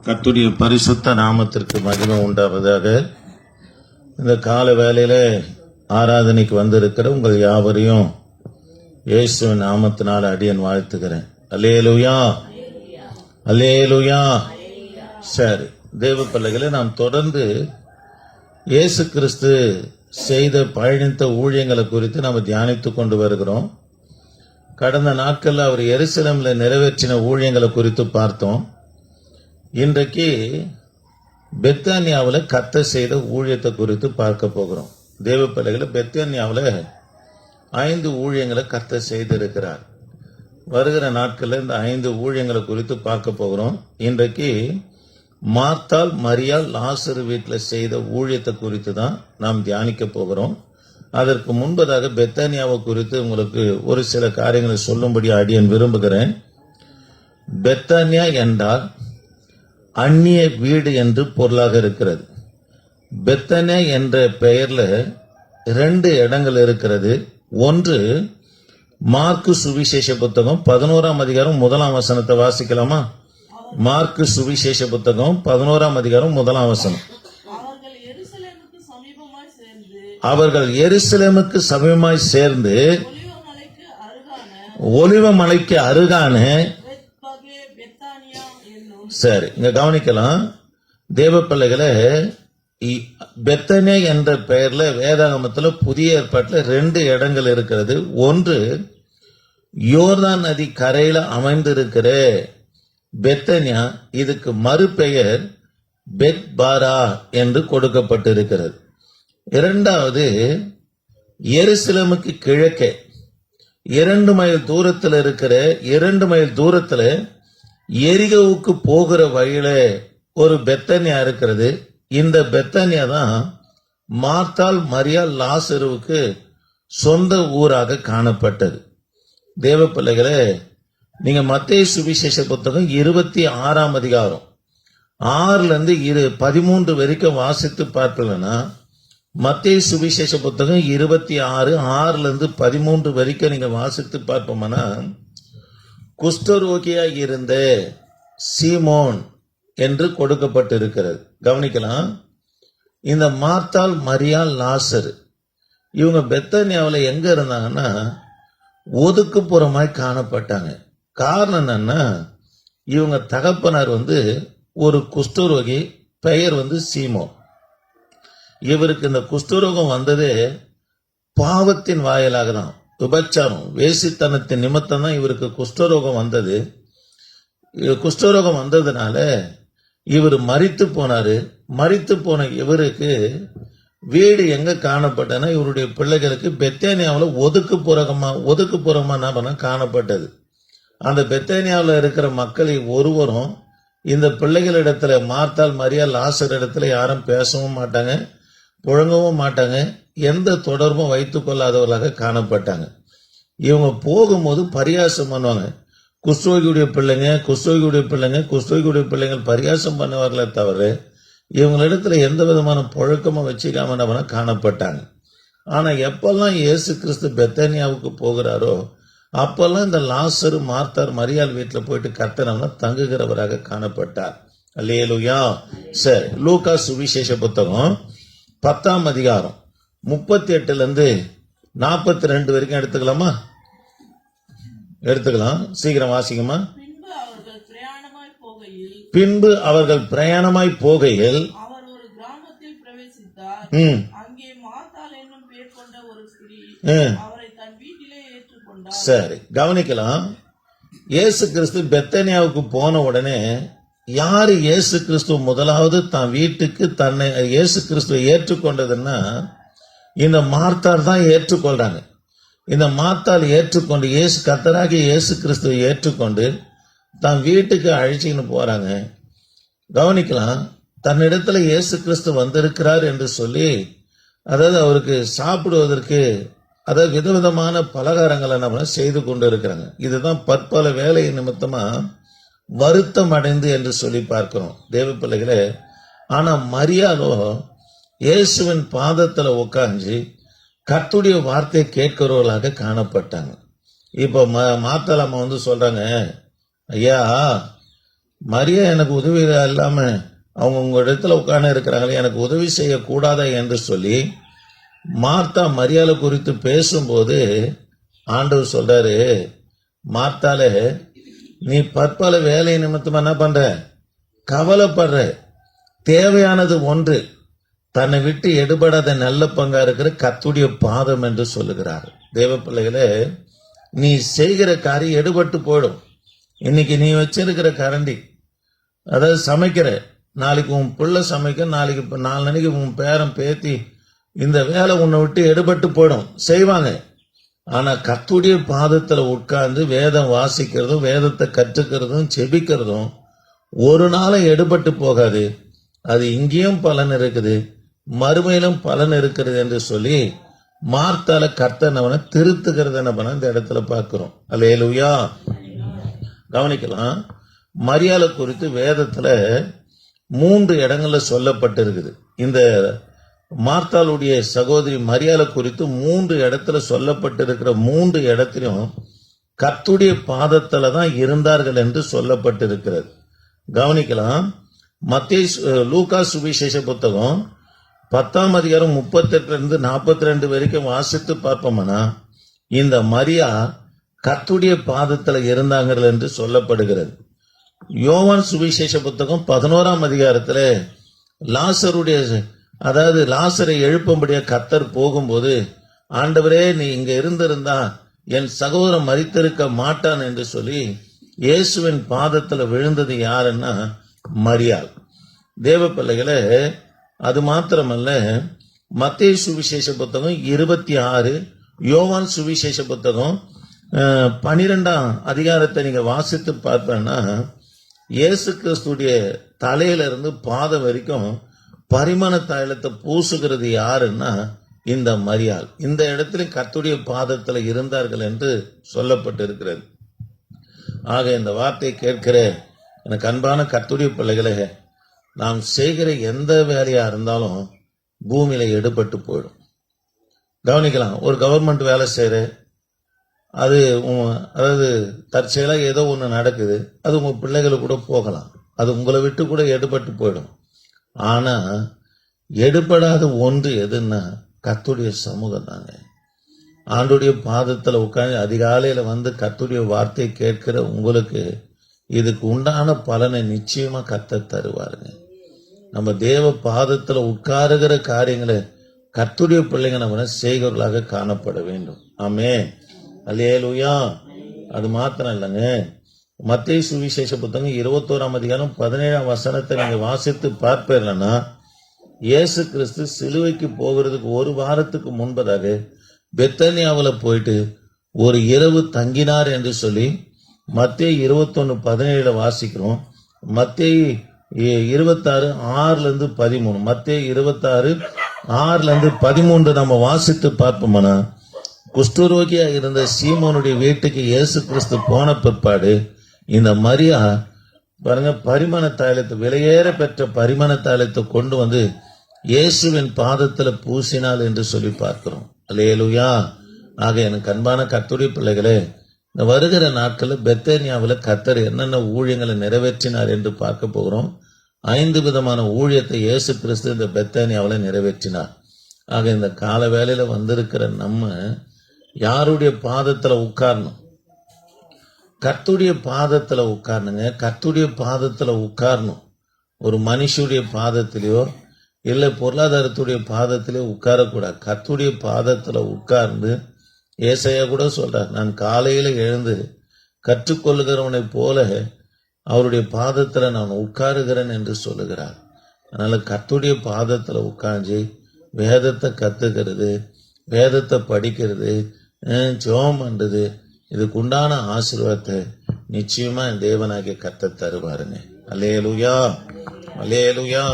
கர்த்தருடைய பரிசுத்த நாமத்திற்கு மகிமை உண்டாவதாக. இந்த கால வேளையில ஆராதனைக்கு வந்திருக்கிற உங்கள் யாவரையும் இயேசுவின் நாமத்தினால் அடியேன் வாழ்த்துகிறேன். அல்லேலூயா, அல்லேலூயா. சரி, தேவ பிள்ளைகளை நாம் தொடர்ந்து இயேசு கிறிஸ்து செய்த பயணித்த ஊழியங்களை குறித்து நாம் தியானித்துக் கொண்டு வருகிறோம். கடந்த நாட்களில் அவர் எருசலேமில் நிறைவேற்றின ஊழியங்களை குறித்து பார்த்தோம். இன்றைக்கு பெத்தானியாவில் கர்த்தர் செய்த ஊழியத்தை குறித்து பார்க்க போகிறோம். தேவ பிள்ளைகளை, பெத்தானியாவில் 5 ஊழியங்களை கர்த்தர் செய்திருக்கிறார். வருகிற நாட்களில் இந்த 5 ஊழியங்களை குறித்து பார்க்க போகிறோம். இன்றைக்கு மார்த்தாள், மரியாள், லாசரு வீட்டில் செய்த ஊழியத்தை குறித்து தான் நாம் தியானிக்க போகிறோம். அதற்கு முன்பதாக பெத்தானியாவை குறித்து உங்களுக்கு ஒரு சில காரியங்களை சொல்லும்படி அடியேன் விரும்புகிறேன். பெத்தானியா என்றால் அந்நிய வீடு என்று பொருளாக இருக்கிறது. பெத்தானியா என்ற பெயர்ல 2 இடங்கள் இருக்கிறது. ஒன்று, மார்க்கு சுவிசேஷ புத்தகம் 11ஆம் அதிகாரம் 1ஆம் வசனத்தை வாசிக்கலாமா? மார்க்கு சுவிசேஷ புத்தகம் 11ஆம் அதிகாரம் 1ஆம் வசனம். அவர்கள் எருசலேமுக்கு சமீபமாய் சேர்ந்து ஒலிவ மலைக்கு அருகான, சரி, இங்க கவனிக்கலாம் தேவ பிள்ளைகளை. பெத்தானியா என்ற பெயர்ல வேதாகமத்தில் புதிய ஏற்பாட்டில் 2 இடங்கள் இருக்கிறது. ஒன்று, யோர்தான் நதி கரையில அமைந்திருக்கிற பெத்தானியா. இதுக்கு மறுபெயர் பெத்பாரா என்று கொடுக்கப்பட்டிருக்கிறது. இரண்டாவது, எருசலேமுக்கு கிழக்கே 2 மைல் தூரத்தில் இருக்கிற 2 மைல் தூரத்தில் எரிகோவுக்கு போகிற வழியில ஒரு பெத்தானியா இருக்கிறது. இந்த பெத்தானியா தான் மார்த்தாள், மரியாள், லாசருவுக்கு சொந்த ஊராக காணப்பட்டது. தேவ பிள்ளைகளே, நீங்க மத்தேயு சுவிசேஷ புத்தகம் 26ஆம் அதிகாரம் 6 13 வரைக்கும் வாசித்து பார்த்தீங்கன்னா, மத்தேயு சுவிசேஷ புத்தகம் 26 6 13 வரைக்கும் நீங்க வாசித்து பார்ப்போம்னா, குஷ்டரோகியா இருந்த சீமோன் என்று கொடுக்கப்பட்டிருக்கிறது. கவனிக்கலாம். இந்த மார்த்தாள், மரியாள், லாசரு இவங்க பெத்தானியாவில் எங்க இருந்தாங்கன்னா ஒதுக்குப்புறமாய் காணப்பட்டாங்க. காரணம் என்னன்னா, இவங்க தகப்பனார் ஒரு குஷ்டரோகி, பெயர் சீமோன். இவருக்கு இந்த குஷ்டரோகம் வந்ததே பாவத்தின் வாயிலாக தான். விபச்சாரம், வேசித்தனத்தின் நிமித்தம் தான் இவருக்கு குஷ்டரோகம் வந்தது. குஷ்டரோகம் வந்ததுனால இவர் மரித்து போனாரு. மரித்து போன இவருக்கு வீடு எங்க காணப்பட்டனா, இவருடைய பிள்ளைகளுக்கு பெத்தானியாவில் ஒதுக்குப்புறமா காணப்பட்டது. அந்த பெத்தானியாவில் இருக்கிற மக்களை ஒருவரும் இந்த பிள்ளைகளிடத்துல, மார்த்தாள், மரியாள், லாசர் இடத்துல யாரும் பேசவும் மாட்டாங்க, புழங்கவும் மாட்டாங்க, எந்த தொடர்பும் வைத்துக் கொள்ளாதவர்களாக காணப்பட்டாங்க. இவங்க போகும்போது பரியாசம் பண்ணுவாங்க. குஷ்டரோகியுடைய பிள்ளைங்க, குஷ்டரோகியுடைய பிள்ளைங்க, குஷ்டரோகியுடைய பிள்ளைங்கள் பரியாசம் பண்ணுவார்களே தவிர இவங்களிடத்துல எந்த விதமான புழக்கமும் வச்சுக்காம காணப்பட்டாங்க. ஆனா எப்பெல்லாம் இயேசு கிறிஸ்து பெத்தானியாவுக்கு போகிறாரோ அப்பெல்லாம் இந்த லாசரு, மார்த்தார், மரியாள் வீட்டில் போயிட்டு கர்த்தர் தங்குகிறவராக காணப்பட்டார். அல்லேலூயா. சரி, லூக்கா சுவிசேஷ புத்தகம் 10ஆம் அதிகாரம் 38 42 வரைக்கும் எடுத்துக்கலாமா? எடுத்துக்கலாம், சீக்கிரம் வாசிக்குமா. பின்பு அவர்கள் பிரயாணமாய் போகையில் அவர் ஒரு கிராமத்தில் பிரவேசித்தார். அங்கே மார்த்தாள் என்னும் பெயர் கொண்ட ஒரு ஸ்திரீ அவரை தன் வீட்டிலே ஏற்றுக்கொண்டார். சரி, கவனிக்கலாம். இயேசு கிறிஸ்து பெத்தானியாவுக்கு போன உடனே யாரு இயேசு கிறிஸ்து முதலாவது தன் வீட்டுக்கு தன்னை இயேசு கிறிஸ்துவை ஏற்றுக்கொண்டதுன்னா இந்த மார்த்தாள் தான் ஏற்றுக்கொள்றாங்க. இந்த மார்த்தாள் ஏற்றுக்கொண்டு கர்த்தராகிய இயேசு கிறிஸ்துவை ஏற்றுக்கொண்டு தன் வீட்டுக்கு அழைச்சின்னு போறாங்க. கவனிக்கலாம். தன்னிடத்துல இயேசு கிறிஸ்து வந்திருக்கிறார் என்று சொல்லி, அதாவது அவருக்கு சாப்பிடுவதற்கு விதவிதமான பலகாரங்களை நம்ம செய்து கொண்டு இருக்கிறாங்க. இதுதான் பற்பல வேலை நிமித்தமா வருத்தம் அடைந்து என்று சொல்லி பார்க்கிறோம் தேவ பிள்ளைகளே. ஆனா மரியாளோ இயேசுவின் பாதத்துல உட்கார்ந்து கர்த்தருடைய வார்த்தையை கேட்கிறவர்களாக காணப்பட்டாங்க. இப்போ மார்த்தாள் அம்மா சொல்றாங்க, ஐயா மரியா எனக்கு உதவி இல்லாம அவங்க உங்க இடத்துல உட்கார்ந்து இருக்கிறாங்களே, எனக்கு உதவி செய்யக்கூடாதா என்று சொல்லி மார்த்தா மரியாதை குறித்து பேசும்போது ஆண்டவர் சொல்றாரு, மார்த்தாலே நீ பற்பல வேலை நிமித்தமா என்ன பண்ற, கவலைப்படுற. தேவையானது ஒன்று, தன்னை விட்டு எடுபடாத நல்ல பங்கா இருக்கிற கர்த்தருடைய பாதம் என்று சொல்லுகிறார். தேவ பிள்ளைகளே, நீ செய்கிற காரியம் எடுபட்டு போயிடும். இன்னைக்கு நீ வச்சிருக்கிற கரண்டி, அதாவது சமைக்கிற, நாளைக்கு உன் பிள்ளை சமைக்க, நாளைக்கு 4 நாளைக்கு உன் பேரன் பேத்தி, இந்த வேலை உன்னை விட்டு எடுபட்டு போயிடும், செய்வாங்க. ஆனா கர்த்தருடைய பாதத்துல உட்கார்ந்து வேதம் வாசிக்கிறதும் வேதத்தை கற்றுக்கிறதும் செபிக்கிறதும் ஒரு நாளும் எடுபட்டு போகாது. அது இங்கேயும் பலன் இருக்குது, மறுமையிலும் பலன் இருக்கிறது என்று சொல்லி மார்த்தால கர்த்தர் அவனை திருத்துகிறது என்ன பண்ண இந்த இடத்துல பார்க்கிறோம். அல்லேலூயா. கவனிக்கலாம், மரியாதை குறித்து வேதத்துல 3 இடங்கள்ல சொல்லப்பட்டிருக்குது. இந்த மார்த்தாளுடைய சகோதரி மரியாதை குறித்து 3 இடத்துல சொல்லப்பட்டிருக்கிற 3 இடத்திலும் கர்த்தருடைய பாதத்துல தான் இருந்தார்கள் என்று சொல்லப்பட்டிருக்கிறது. கவனிக்கலாம், லூக்கா சுவிசேஷ புத்தகம் 10ஆம் அதிகாரம் 38 42 வரைக்கும் வாசித்து பார்ப்போம்னா இந்த மரியா கர்த்தருடைய பாதத்துல இருந்தார்கள் என்று சொல்லப்படுகிறது. யோவான் சுவிசேஷ புத்தகம் 11ஆம் அதிகாரத்துல லாசருடைய, அதாவது லாசரை எழுப்பும்படியா கர்த்தர் போகும்போது, ஆண்டவரே நீ இங்க இருந்திருந்தா என் சகோதரன் மரித்திருக்க மாட்டான் என்று சொல்லி இயேசுவின் பாதத்துல விழுந்தது யாருன்னா மரியாள். தேவ பிள்ளைகளே, அது மாத்திரமல்ல, மத்தேயு சுவிசேஷ புத்தகம் 26, யோவான் சுவிசேஷ புத்தகம் 12ஆம் அதிகாரத்தை நீங்க வாசித்து பார்ப்பேன்னா இயேசு கிறிஸ்துடைய தலையில இருந்து பாதம் வரைக்கும் பரிமள தைலத்தை பூசுகிறது யாருன்னா இந்த மரியாள். இந்த இடத்துல கர்த்தருடைய பாதத்துல இருந்தார்கள் என்று சொல்லப்பட்டிருக்கிறது. ஆக இந்த வார்த்தையை கேட்கிற எனக்கு அன்பான கர்த்தருடைய பிள்ளைகளே, நாம் செய்கிற எந்த வேலையா இருந்தாலும் பூமியில எடுபட்டு போயிடும். கவனிக்கலாம், ஒரு கவர்மெண்ட் வேலை செய்யற, அது அதாவது தற்செயலா ஏதோ ஒன்று நடக்குது, அது உங்க பிள்ளைகளுக்கு கூட போகலாம், அது உங்களை விட்டு கூட எடுபட்டு போயிடும். ஆனா எடுபடாத ஒன்று எதுன்னா கர்த்தருடைய சமூகம் தாங்க. ஆண்டுடைய பாதத்துல உட்கார்ந்து அதிகாலையில வந்து கர்த்தருடைய வார்த்தையை கேட்கிற உங்களுக்கு இதுக்கு உண்டான பலனை நிச்சயமா கர்த்தர் தருவாருங்க. நம்ம தேவ பாதத்துல உட்காருகிற காரியங்களை கர்த்தருடைய பிள்ளைங்க நம்ம செய்கிறவர்களாக காணப்பட வேண்டும். ஆமென். அல்லேலூயா. அது மாத்திரம் இல்லைங்க, மத்தேயு சுவிசேஷ புத்தகம் 21ஆம் அதிகாரம் 17ஆம் வசனத்தை நீங்க வாசித்து பார்ப்பீங்கன்னா இயேசு கிறிஸ்து சிலுவைக்கு போகிறதுக்கு 1 வாரத்துக்கு முன்பதாக பெத்தானியாவில் போயிட்டு ஒரு இரவு தங்கினார் என்று சொல்லி மத்தேயு 21:17 வாசிக்கிறோம். மத்தேயு 26:6-13, மத்தேயு 26:6-13 நம்ம வாசித்து பார்ப்போம்னா, குஷ்டரோகியா இருந்த சீமோனுடைய வீட்டுக்கு இயேசு கிறிஸ்து போன பிற்பாடு இந்த மரியா பாருங்க பரிமள தைலத்தை, விலையேற பெற்ற பரிமள தைலத்தை கொண்டு வந்து இயேசுவின் பாதத்துல பூசினாள் என்று சொல்லி பார்க்கிறோம். அல்லேலூயா. ஆக எனக்கு அன்பான கர்த்தருடைய பிள்ளைகளே, இந்த வருகிற நாட்களில் பெத்தானியாவில் கர்த்தர் என்னென்ன ஊழியங்களை நிறைவேற்றினார் என்று பார்க்க போகிறோம். 5 விதமான ஊழியத்தை இயேசு கிறிஸ்து இந்த பெத்தானியாவில் நிறைவேற்றினார். ஆக இந்த கால வேளையில வந்திருக்கிற நம்ம யாருடைய பாதத்துல உட்காரணும்? கர்த்தருடைய பாதத்துல உட்காரணுங்க. கர்த்தருடைய பாதத்துல உட்காரணும். ஒரு மனுஷுடைய பாதத்திலேயோ இல்லை பொருளாதாரத்துடைய பாதத்திலேயோ உட்காரக்கூடாது. கர்த்தருடைய பாதத்துல உட்கார்ந்து, ஏசாயா கூட சொல்றார், நான் காலையில எழுந்து கற்றுக்கொள்ளுகிறவனை போல அவருடைய பாதத்துல நான் உட்காருகிறேன் என்று சொல்லுகிறார். அதனால கர்த்தருடைய பாதத்துல உட்கார்ந்து வேதத்தை கத்துக்கிறது, வேதத்தை படிக்கிறது, ஜெபம் பண்றது, இதுக்கு உண்டான ஆசீர்வாதத்தை நிச்சயமா தேவனாகிய கர்த்தர் தருவாருங்க. அல்லேலூயா, அல்லேலூயா.